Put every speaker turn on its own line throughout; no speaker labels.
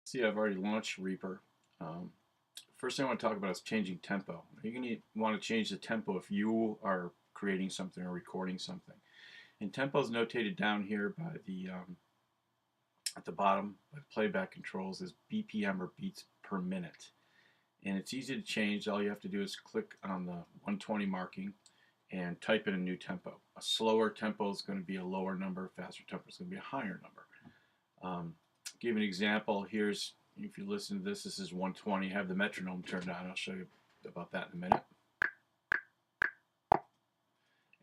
See, I've already launched Reaper. Um, First thing I want to talk about is changing tempo. You're going to want to change the tempo if you are creating something or recording something. And tempo is notated down here by the at the bottom by the playback controls as BPM or beats per minute. And it's easy to change. All you have to do is click on the 120 marking and type in a new tempo. A slower tempo is going to be a lower number. A faster tempo is going to be a higher number. Give an example. Here's, if you listen to this, this is 120. I have the metronome turned on. I'll show you about that in a minute.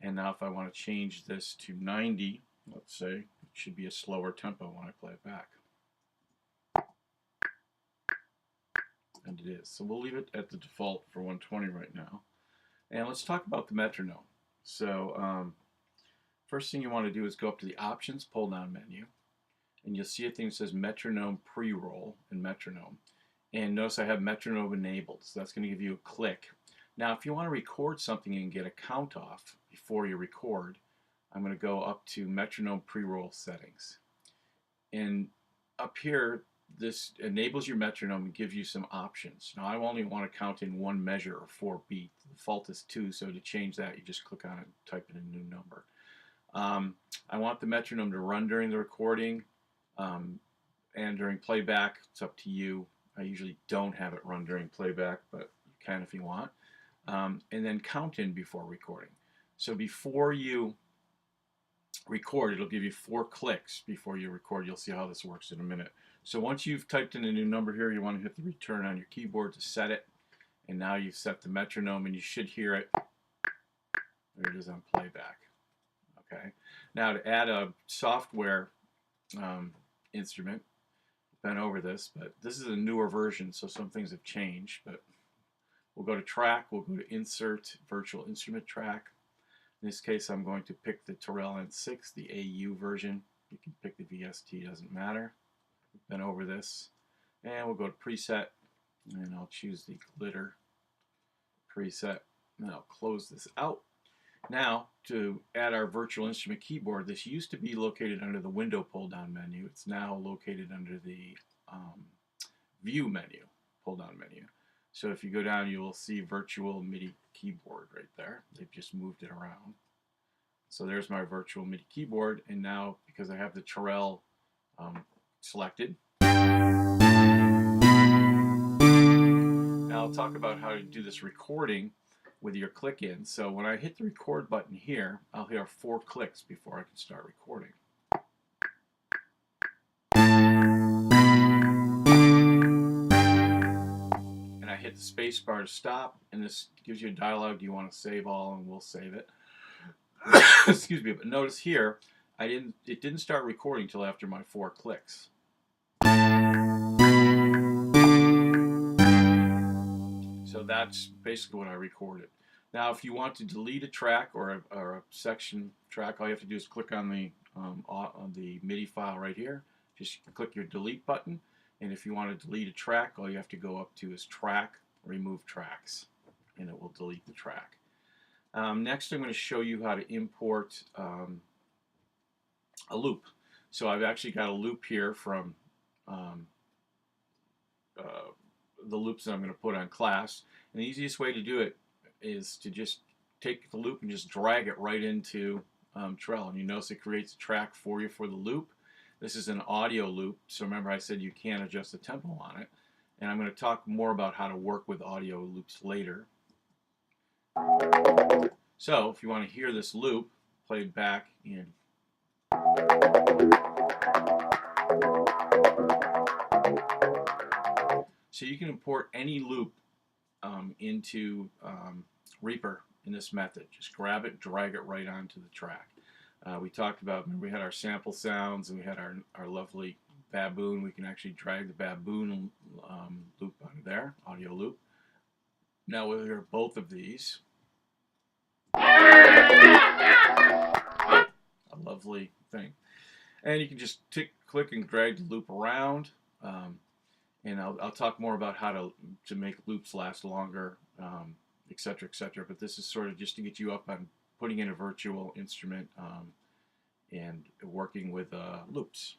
And now if I want to change this to 90, let's say, it should be a slower tempo when I play it back. And it is. So we'll leave it at the default for 120 right now. And let's talk about the metronome. So first thing you want to do is go up to the options pull down menu. And you'll see a thing that says metronome pre-roll and metronome. And notice I have metronome enabled, so that's going to give you a click. Now if you want to record something and get a count off before you record, I'm going to go up to metronome pre-roll settings. And up here, this enables your metronome and gives you some options. Now I only want to count in one measure or 4 beats. The default is 2, so to change that you just click on it and type in a new number. I want the metronome to run during the recording. And during playback, it's up to you. I usually don't have it run during playback, but you can if you want. And then count in before recording. So before you record, it'll give you 4 clicks before you record. You'll see how this works in a minute. So once you've typed in a new number here, you want to hit the return on your keyboard to set it. And now you've set the metronome, and you should hear it. There it is on playback. Okay. Now to add a software instrument, been over this, but this is a newer version, so some things have changed. But we'll go to track, we'll go to insert virtual instrument track. In this case I'm going to pick the Terrell N6, the AU version. You can pick the VST, doesn't matter. We've been over this. And we'll go to preset, and I'll choose the glitter preset, and I'll close this out. Now, to add our virtual instrument keyboard, this used to be located under the window pull-down menu. It's now located under the view menu, pull-down menu. So if you go down, you will see virtual MIDI keyboard right there. They've just moved it around. So there's my virtual MIDI keyboard, and now, because I have the Terrell selected, now I'll talk about how to do this recording with your click in. So when I hit the record button here, I'll hear 4 clicks before I can start recording. And I hit the space bar to stop, and this gives you a dialogue. Do you want to save all? And we'll save it. Excuse me, but notice here, it didn't start recording until after my 4 clicks. So that's basically what I recorded. Now if you want to delete a track or a section track, all you have to do is click on the MIDI file right here. Just click your delete button, and if you want to delete a track, all you have to go up to is track, remove tracks, and it will delete the track. Next I'm going to show you how to import a loop. So I've actually got a loop here from the loops that I'm going to put on class. And the easiest way to do it is to just take the loop and just drag it right into Terrell. And you notice it creates a track for you for the loop. This is an audio loop, so remember I said you can't adjust the tempo on it. And I'm going to talk more about how to work with audio loops later. So if you want to hear this loop played back in so you can import any loop into Reaper in this method. Just grab it, drag it right onto the track. We talked about, remember we had our sample sounds and we had our lovely baboon. We can actually drag the baboon loop onto there, audio loop. Now we'll hear both of these. A lovely thing. And you can just click and drag the loop around. And I'll talk more about how to make loops last longer, etc., etc. But this is sort of just to get you up on putting in a virtual instrument and working with loops.